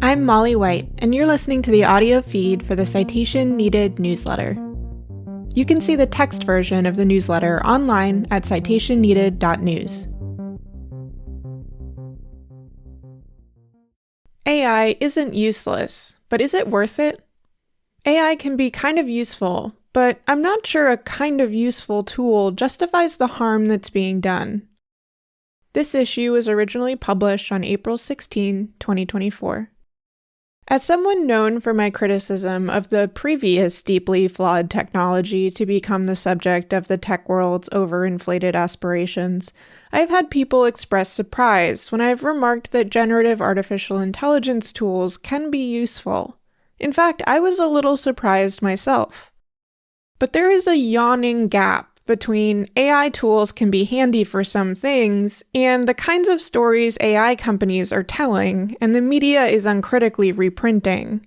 I'm Molly White, and you're listening to the audio feed for the Citation Needed newsletter. You can see the text version of the newsletter online at citationneeded.news. AI isn't useless, but is it worth it? AI can be kind of useful, but I'm not sure a kind of useful tool justifies the harm that's being done. This issue was originally published on April 16, 2024. As someone known for my criticism of the previous deeply flawed technology to become the subject of the tech world's overinflated aspirations, I've had people express surprise when I've remarked that generative artificial intelligence tools can be useful. In fact, I was a little surprised myself. But there is a yawning gap between AI tools can be handy for some things and the kinds of stories AI companies are telling and the media is uncritically reprinting.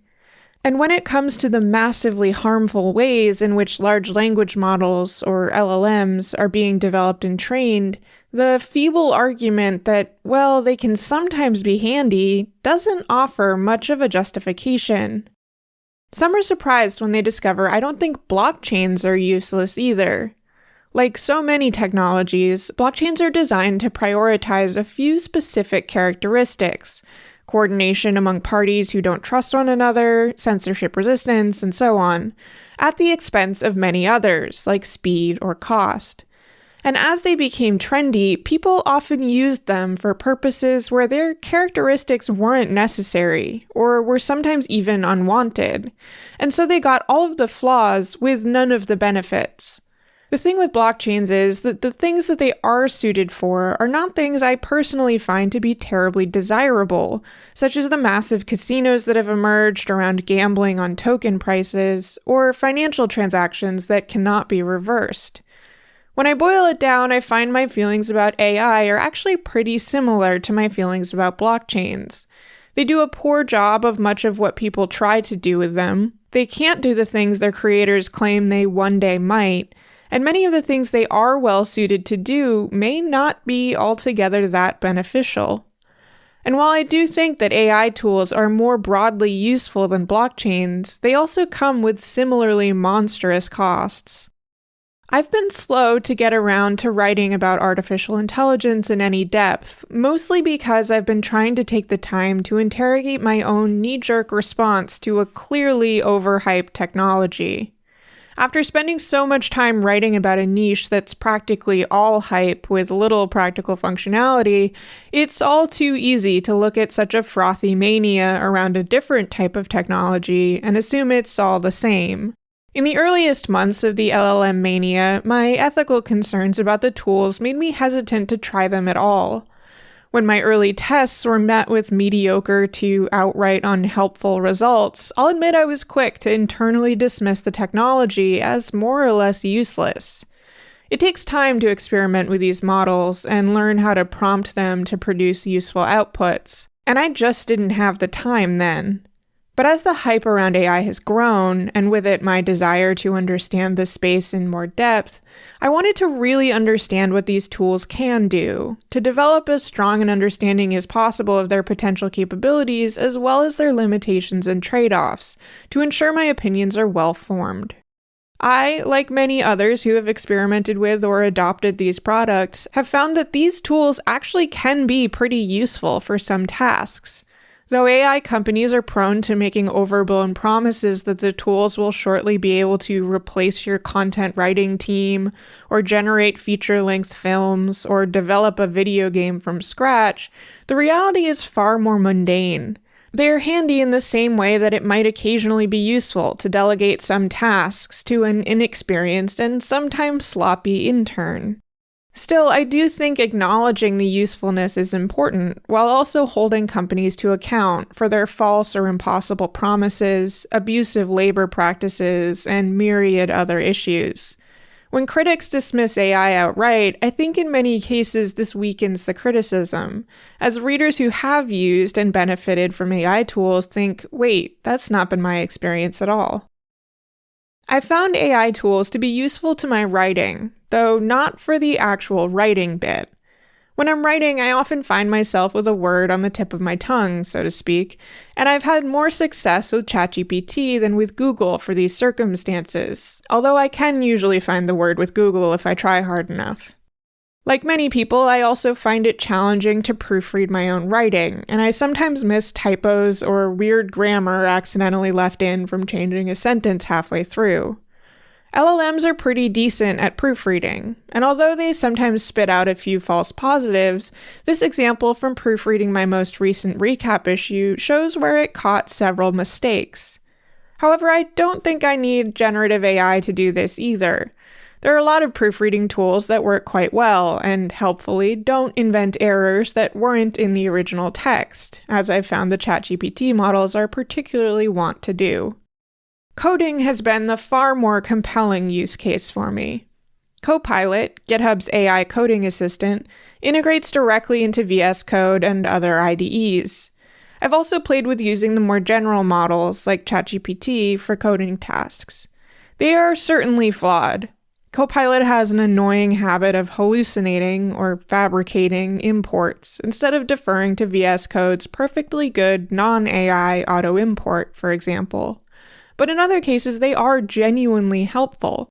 And when it comes to the massively harmful ways in which large language models, or LLMs, are being developed and trained, the feeble argument that, well, they can sometimes be handy doesn't offer much of a justification. Some are surprised when they discover I don't think blockchains are useless either. Like so many technologies, blockchains are designed to prioritize a few specific characteristics: coordination among parties who don't trust one another, censorship resistance, and so on, at the expense of many others, like speed or cost. And as they became trendy, people often used them for purposes where their characteristics weren't necessary, or were sometimes even unwanted. And so they got all of the flaws with none of the benefits. The thing with blockchains is that the things that they are suited for are not things I personally find to be terribly desirable, such as the massive casinos that have emerged around gambling on token prices, or financial transactions that cannot be reversed. When I boil it down, I find my feelings about AI are actually pretty similar to my feelings about blockchains. They do a poor job of much of what people try to do with them. They can't do the things their creators claim they one day might. And many of the things they are well suited to do may not be altogether that beneficial. And while I do think that AI tools are more broadly useful than blockchains, they also come with similarly monstrous costs. I've been slow to get around to writing about artificial intelligence in any depth, mostly because I've been trying to take the time to interrogate my own knee-jerk response to a clearly overhyped technology. After spending so much time writing about a niche that's practically all hype with little practical functionality, it's all too easy to look at such a frothy mania around a different type of technology and assume it's all the same. In the earliest months of the LLM mania, my ethical concerns about the tools made me hesitant to try them at all. When my early tests were met with mediocre to outright unhelpful results, I'll admit I was quick to internally dismiss the technology as more or less useless. It takes time to experiment with these models and learn how to prompt them to produce useful outputs, and I just didn't have the time then. But as the hype around AI has grown, and with it my desire to understand the space in more depth, I wanted to really understand what these tools can do, to develop as strong an understanding as possible of their potential capabilities as well as their limitations and trade-offs, to ensure my opinions are well-formed. I, like many others who have experimented with or adopted these products, have found that these tools actually can be pretty useful for some tasks. Though AI companies are prone to making overblown promises that the tools will shortly be able to replace your content writing team, or generate feature-length films, or develop a video game from scratch, the reality is far more mundane. They are handy in the same way that it might occasionally be useful to delegate some tasks to an inexperienced and sometimes sloppy intern. Still, I do think acknowledging the usefulness is important, while also holding companies to account for their false or impossible promises, abusive labor practices, and myriad other issues. When critics dismiss AI outright, I think in many cases this weakens the criticism, as readers who have used and benefited from AI tools think, wait, that's not been my experience at all. I found AI tools to be useful to my writing, though not for the actual writing bit. When I'm writing, I often find myself with a word on the tip of my tongue, so to speak, and I've had more success with ChatGPT than with Google for these circumstances, although I can usually find the word with Google if I try hard enough. Like many people, I also find it challenging to proofread my own writing, and I sometimes miss typos or weird grammar accidentally left in from changing a sentence halfway through. LLMs are pretty decent at proofreading, and although they sometimes spit out a few false positives, this example from proofreading my most recent recap issue shows where it caught several mistakes. However, I don't think I need generative AI to do this either. There are a lot of proofreading tools that work quite well and, helpfully, don't invent errors that weren't in the original text, as I've found the ChatGPT models are particularly wont to do. Coding has been the far more compelling use case for me. Copilot, GitHub's AI coding assistant, integrates directly into VS Code and other IDEs. I've also played with using the more general models, like ChatGPT, for coding tasks. They are certainly flawed. Copilot has an annoying habit of hallucinating or fabricating imports instead of deferring to VS Code's perfectly good non-AI auto-import, for example. But in other cases, they are genuinely helpful.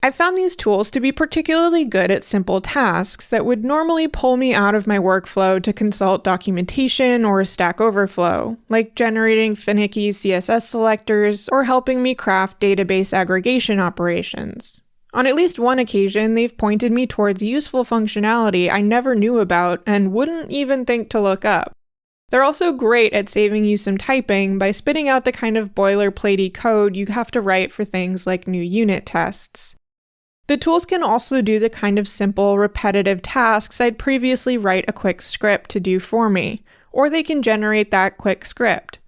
I've found these tools to be particularly good at simple tasks that would normally pull me out of my workflow to consult documentation or Stack Overflow, like generating finicky CSS selectors or helping me craft database aggregation operations. On at least one occasion, they've pointed me towards useful functionality I never knew about and wouldn't even think to look up. They're also great at saving you some typing by spitting out the kind of boilerplatey code you have to write for things like new unit tests. The tools can also do the kind of simple, repetitive tasks I'd previously write a quick script to do for me, or they can generate that quick script.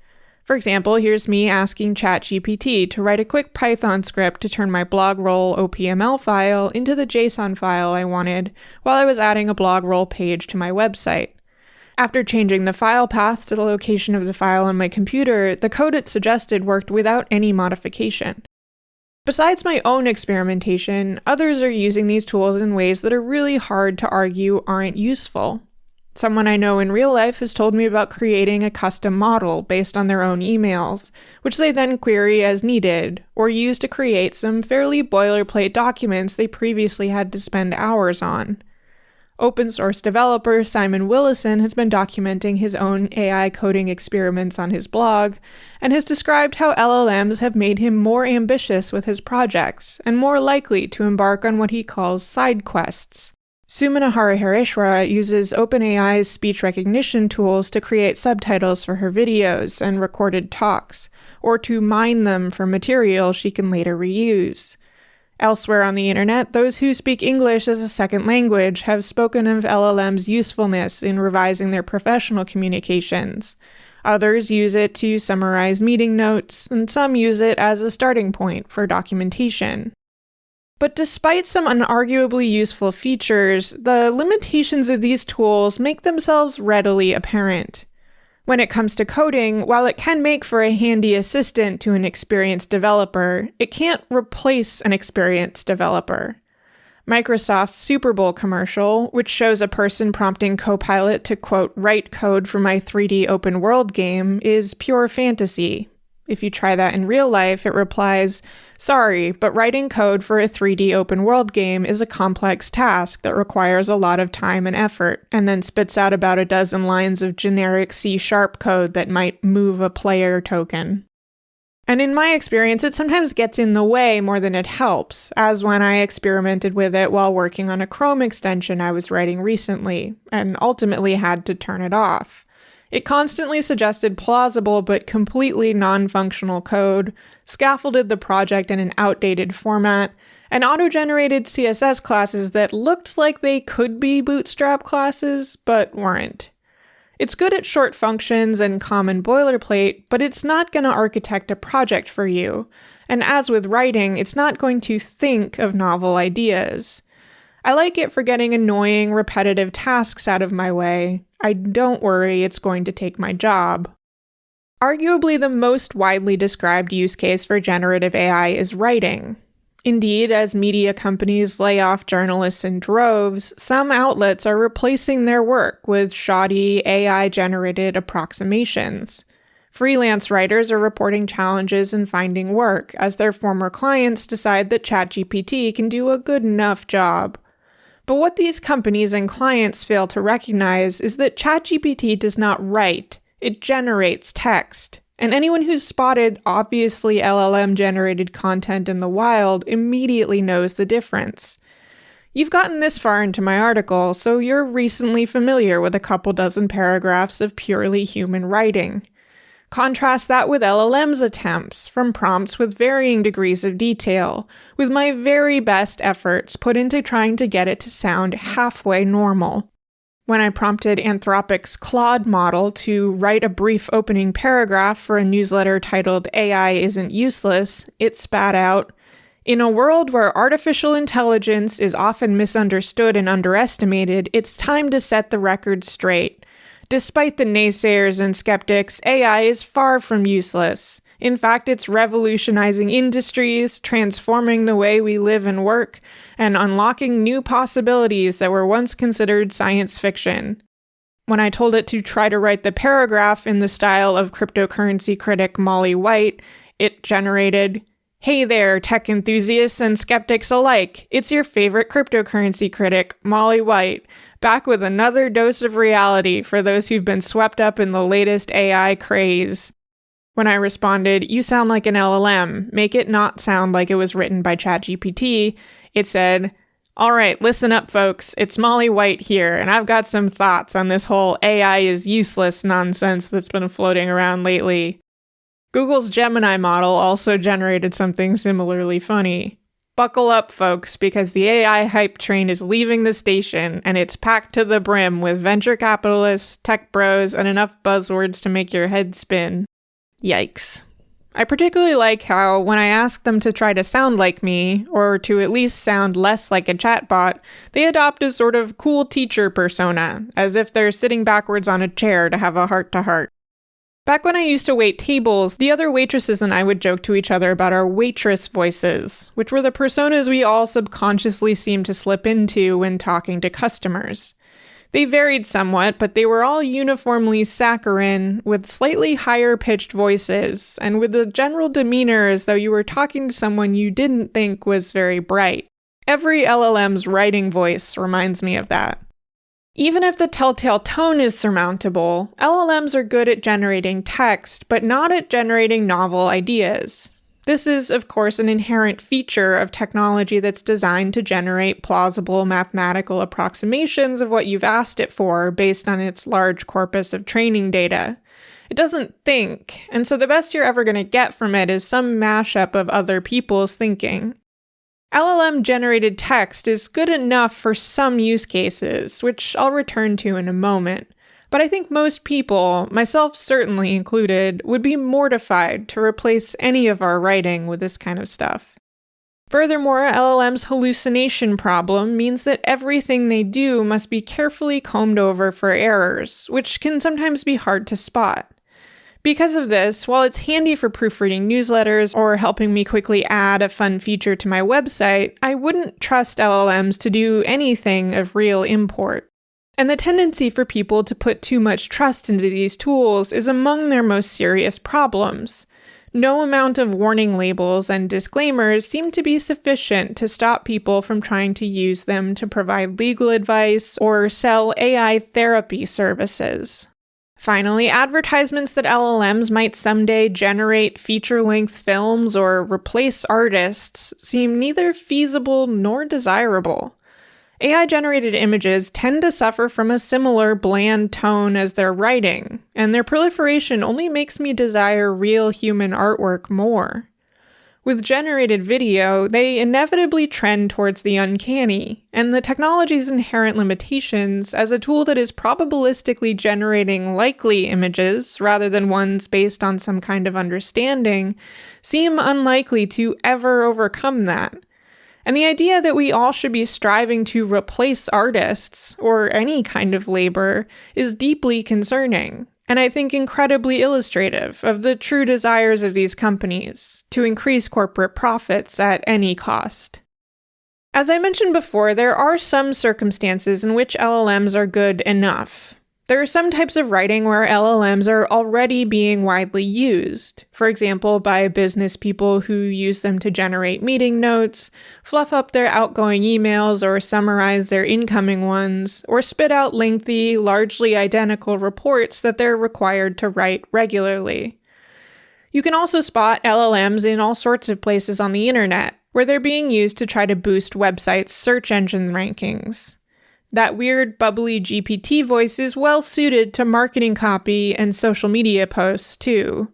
For example, here's me asking ChatGPT to write a quick Python script to turn my blog roll OPML file into the JSON file I wanted while I was adding a blog roll page to my website. After changing the file path to the location of the file on my computer, the code it suggested worked without any modification. Besides my own experimentation, others are using these tools in ways that are really hard to argue aren't useful. Someone I know in real life has told me about creating a custom model based on their own emails, which they then query as needed, or use to create some fairly boilerplate documents they previously had to spend hours on. Open source developer Simon Willison has been documenting his own AI coding experiments on his blog, and has described how LLMs have made him more ambitious with his projects, and more likely to embark on what he calls side quests. Sumana Harihareshwara uses OpenAI's speech recognition tools to create subtitles for her videos and recorded talks, or to mine them for material she can later reuse. Elsewhere on the internet, those who speak English as a second language have spoken of LLM's usefulness in revising their professional communications. Others use it to summarize meeting notes, and some use it as a starting point for documentation. But despite some unarguably useful features, the limitations of these tools make themselves readily apparent. When it comes to coding, while it can make for a handy assistant to an experienced developer, it can't replace an experienced developer. Microsoft's Super Bowl commercial, which shows a person prompting Copilot to, quote, write code for my 3D open world game, is pure fantasy. If you try that in real life, it replies, sorry, but writing code for a 3D open world game is a complex task that requires a lot of time and effort, and then spits out about a dozen lines of generic C# code that might move a player token. And in my experience, it sometimes gets in the way more than it helps, as when I experimented with it while working on a Chrome extension I was writing recently, and ultimately had to turn it off. It constantly suggested plausible but completely non-functional code, scaffolded the project in an outdated format, and auto-generated CSS classes that looked like they could be Bootstrap classes, but weren't. It's good at short functions and common boilerplate, but it's not going to architect a project for you, and as with writing, it's not going to think of novel ideas. I like it for getting annoying, repetitive tasks out of my way. I don't worry it's going to take my job. Arguably the most widely described use case for generative AI is writing. Indeed, as media companies lay off journalists in droves, some outlets are replacing their work with shoddy AI-generated approximations. Freelance writers are reporting challenges in finding work as their former clients decide that ChatGPT can do a good enough job. But what these companies and clients fail to recognize is that ChatGPT does not write, it generates text. And anyone who's spotted obviously LLM-generated content in the wild immediately knows the difference. You've gotten this far into my article, so you're recently familiar with a couple dozen paragraphs of purely human writing. Contrast that with LLM's attempts, from prompts with varying degrees of detail, with my very best efforts put into trying to get it to sound halfway normal. When I prompted Anthropic's Claude model to write a brief opening paragraph for a newsletter titled AI Isn't Useless, it spat out, "In a world where artificial intelligence is often misunderstood and underestimated, it's time to set the record straight. Despite the naysayers and skeptics, AI is far from useless. In fact, it's revolutionizing industries, transforming the way we live and work, and unlocking new possibilities that were once considered science fiction." When I told it to try to write the paragraph in the style of cryptocurrency critic Molly White, it generated, "Hey there, tech enthusiasts and skeptics alike. It's your favorite cryptocurrency critic, Molly White, back with another dose of reality for those who've been swept up in the latest AI craze." When I responded, "You sound like an LLM, make it not sound like it was written by ChatGPT," it said, "All right, listen up folks, it's Molly White here, and I've got some thoughts on this whole AI is useless nonsense that's been floating around lately." Google's Gemini model also generated something similarly funny. "Buckle up folks, because the AI hype train is leaving the station, and it's packed to the brim with venture capitalists, tech bros, and enough buzzwords to make your head spin." Yikes. I particularly like how, when I ask them to try to sound like me, or to at least sound less like a chatbot, they adopt a sort of cool teacher persona, as if they're sitting backwards on a chair to have a heart-to-heart. Back when I used to wait tables, the other waitresses and I would joke to each other about our waitress voices, which were the personas we all subconsciously seemed to slip into when talking to customers. They varied somewhat, but they were all uniformly saccharine, with slightly higher-pitched voices, and with a general demeanor as though you were talking to someone you didn't think was very bright. Every LLM's writing voice reminds me of that. Even if the telltale tone is surmountable, LLMs are good at generating text, but not at generating novel ideas. This is, of course, an inherent feature of technology that's designed to generate plausible mathematical approximations of what you've asked it for based on its large corpus of training data. It doesn't think, and so the best you're ever going to get from it is some mashup of other people's thinking. LLM-generated text is good enough for some use cases, which I'll return to in a moment. But I think most people, myself certainly included, would be mortified to replace any of our writing with this kind of stuff. Furthermore, LLM's hallucination problem means that everything they do must be carefully combed over for errors, which can sometimes be hard to spot. Because of this, while it's handy for proofreading newsletters or helping me quickly add a fun feature to my website, I wouldn't trust LLMs to do anything of real import. And the tendency for people to put too much trust into these tools is among their most serious problems. No amount of warning labels and disclaimers seem to be sufficient to stop people from trying to use them to provide legal advice or sell AI therapy services. Finally, advertisements that LLMs might someday generate feature-length films or replace artists seem neither feasible nor desirable. AI-generated images tend to suffer from a similar bland tone as their writing, and their proliferation only makes me desire real human artwork more. With generated video, they inevitably trend towards the uncanny, and the technology's inherent limitations as a tool that is probabilistically generating likely images rather than ones based on some kind of understanding seem unlikely to ever overcome that. And the idea that we all should be striving to replace artists, or any kind of labor, is deeply concerning. and I think incredibly illustrative of the true desires of these companies to increase corporate profits at any cost. As I mentioned before, there are some circumstances in which LLMs are good enough. There are some types of writing where LLMs are already being widely used, for example, by business people who use them to generate meeting notes, fluff up their outgoing emails or summarize their incoming ones, or spit out lengthy, largely identical reports that they're required to write regularly. You can also spot LLMs in all sorts of places on the internet, where they're being used to try to boost websites' search engine rankings. That weird, bubbly GPT voice is well suited to marketing copy and social media posts, too.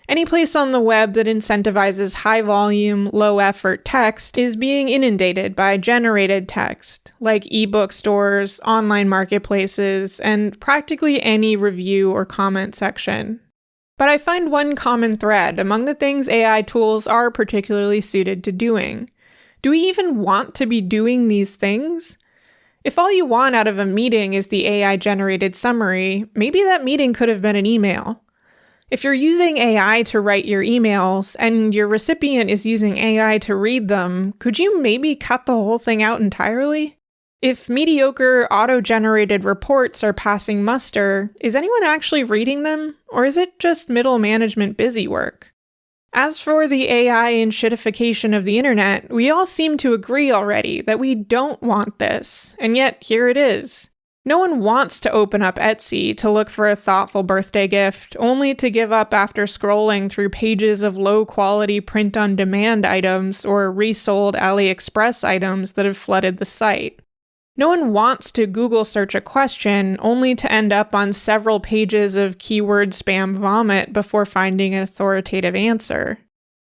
Any place on the web that incentivizes high-volume, low-effort text is being inundated by generated text, like ebook stores, online marketplaces, and practically any review or comment section. But I find one common thread among the things AI tools are particularly suited to doing. Do we even want to be doing these things? If all you want out of a meeting is the AI-generated summary, maybe that meeting could have been an email. If you're using AI to write your emails, and your recipient is using AI to read them, could you maybe cut the whole thing out entirely? If mediocre auto-generated reports are passing muster, is anyone actually reading them, or is it just middle management busy work? As for the AI and shitification of the internet, we all seem to agree already that we don't want this, and yet here it is. No one wants to open up Etsy to look for a thoughtful birthday gift, only to give up after scrolling through pages of low-quality print-on-demand items or resold AliExpress items that have flooded the site. No one wants to Google search a question only to end up on several pages of keyword spam vomit before finding an authoritative answer.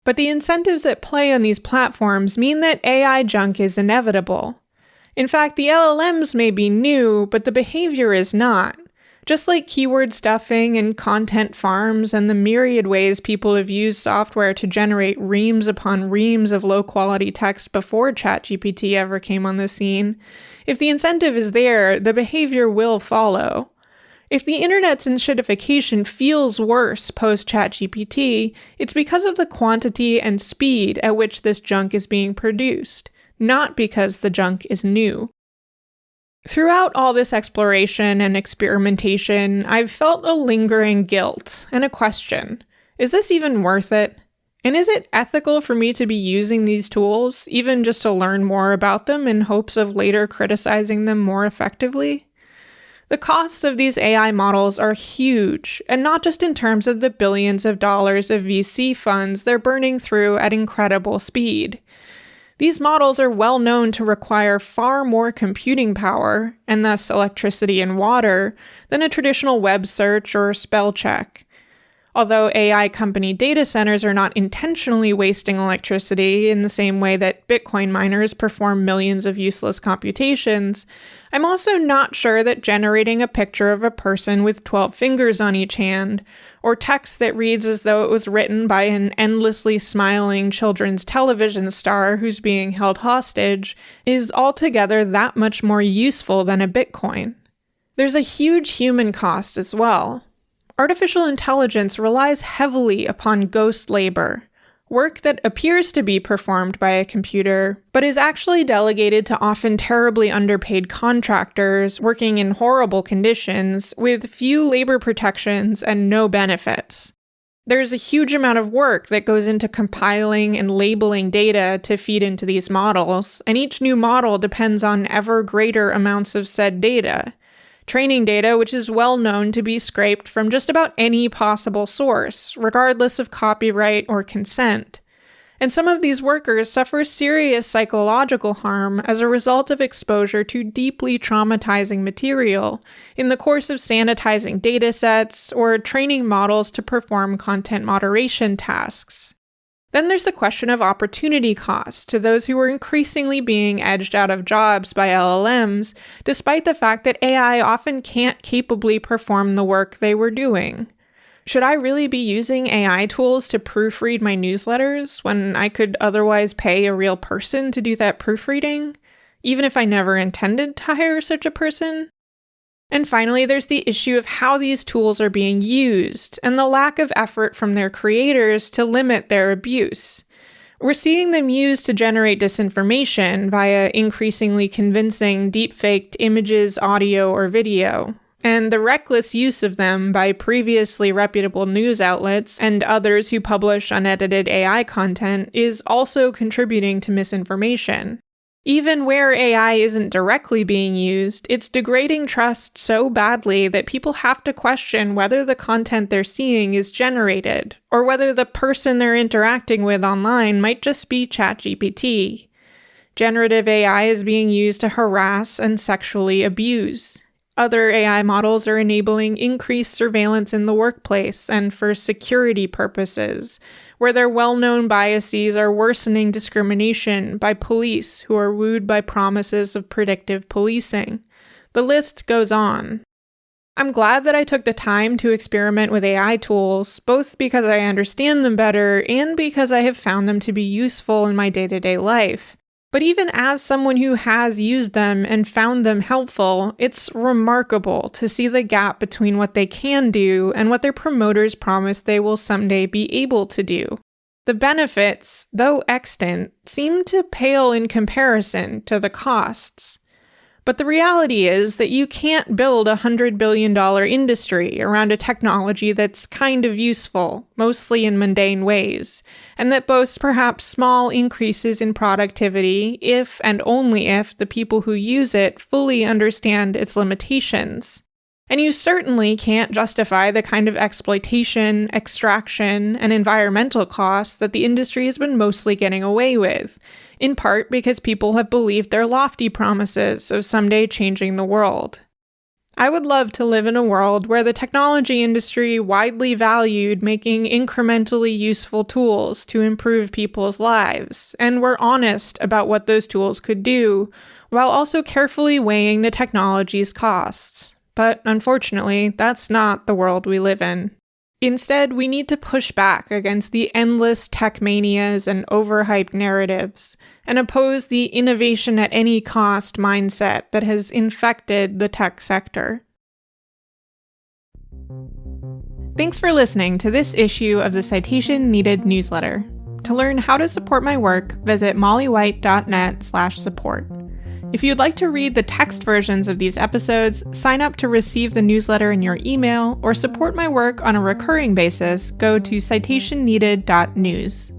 But the incentives at play on these platforms mean that AI junk is inevitable. In fact, the LLMs may be new, but the behavior is not. Just like keyword stuffing and content farms and the myriad ways people have used software to generate reams upon reams of low-quality text before ChatGPT ever came on the scene, if the incentive is there, the behavior will follow. If the internet's shitification feels worse post-ChatGPT, it's because of the quantity and speed at which this junk is being produced, not because the junk is new. Throughout all this exploration and experimentation, I've felt a lingering guilt and a question. Is this even worth it? And is it ethical for me to be using these tools, even just to learn more about them in hopes of later criticizing them more effectively? The costs of these AI models are huge, and not just in terms of the billions of dollars of VC funds they're burning through at incredible speed. These models are well known to require far more computing power, and thus electricity and water, than a traditional web search or spell check. Although AI company data centers are not intentionally wasting electricity in the same way that Bitcoin miners perform millions of useless computations, I'm also not sure that generating a picture of a person with 12 fingers on each hand, or text that reads as though it was written by an endlessly smiling children's television star who's being held hostage, is altogether that much more useful than a Bitcoin. There's a huge human cost as well. Artificial intelligence relies heavily upon ghost labor, work that appears to be performed by a computer, but is actually delegated to often terribly underpaid contractors working in horrible conditions with few labor protections and no benefits. There's a huge amount of work that goes into compiling and labeling data to feed into these models, and each new model depends on ever greater amounts of said data. Training data which is well known to be scraped from just about any possible source, regardless of copyright or consent. And some of these workers suffer serious psychological harm as a result of exposure to deeply traumatizing material in the course of sanitizing datasets or training models to perform content moderation tasks. Then there's the question of opportunity cost to those who are increasingly being edged out of jobs by LLMs, despite the fact that AI often can't capably perform the work they were doing. Should I really be using AI tools to proofread my newsletters when I could otherwise pay a real person to do that proofreading, even if I never intended to hire such a person? And finally, there's the issue of how these tools are being used and the lack of effort from their creators to limit their abuse. We're seeing them used to generate disinformation via increasingly convincing deepfaked images, audio, or video. And the reckless use of them by previously reputable news outlets and others who publish unedited AI content is also contributing to misinformation. Even where AI isn't directly being used, it's degrading trust so badly that people have to question whether the content they're seeing is generated, or whether the person they're interacting with online might just be ChatGPT. Generative AI is being used to harass and sexually abuse. Other AI models are enabling increased surveillance in the workplace and for security purposes, where their well-known biases are worsening discrimination by police who are wooed by promises of predictive policing. The list goes on. I'm glad that I took the time to experiment with AI tools, both because I understand them better and because I have found them to be useful in my day-to-day life. But even as someone who has used them and found them helpful, it's remarkable to see the gap between what they can do and what their promoters promise they will someday be able to do. The benefits, though extant, seem to pale in comparison to the costs. But the reality is that you can't build a $100 billion industry around a technology that's kind of useful, mostly in mundane ways, and that boasts perhaps small increases in productivity if and only if the people who use it fully understand its limitations. And you certainly can't justify the kind of exploitation, extraction, and environmental costs that the industry has been mostly getting away with, in part because people have believed their lofty promises of someday changing the world. I would love to live in a world where the technology industry widely valued making incrementally useful tools to improve people's lives, and were honest about what those tools could do, while also carefully weighing the technology's costs. But unfortunately, that's not the world we live in. Instead, we need to push back against the endless tech manias and overhyped narratives, and oppose the innovation at any cost mindset that has infected the tech sector. Thanks for listening to this issue of the Citation Needed newsletter. To learn how to support my work, visit mollywhite.net/support. If you'd like to read the text versions of these episodes, sign up to receive the newsletter in your email, or support my work on a recurring basis, go to citationneeded.news.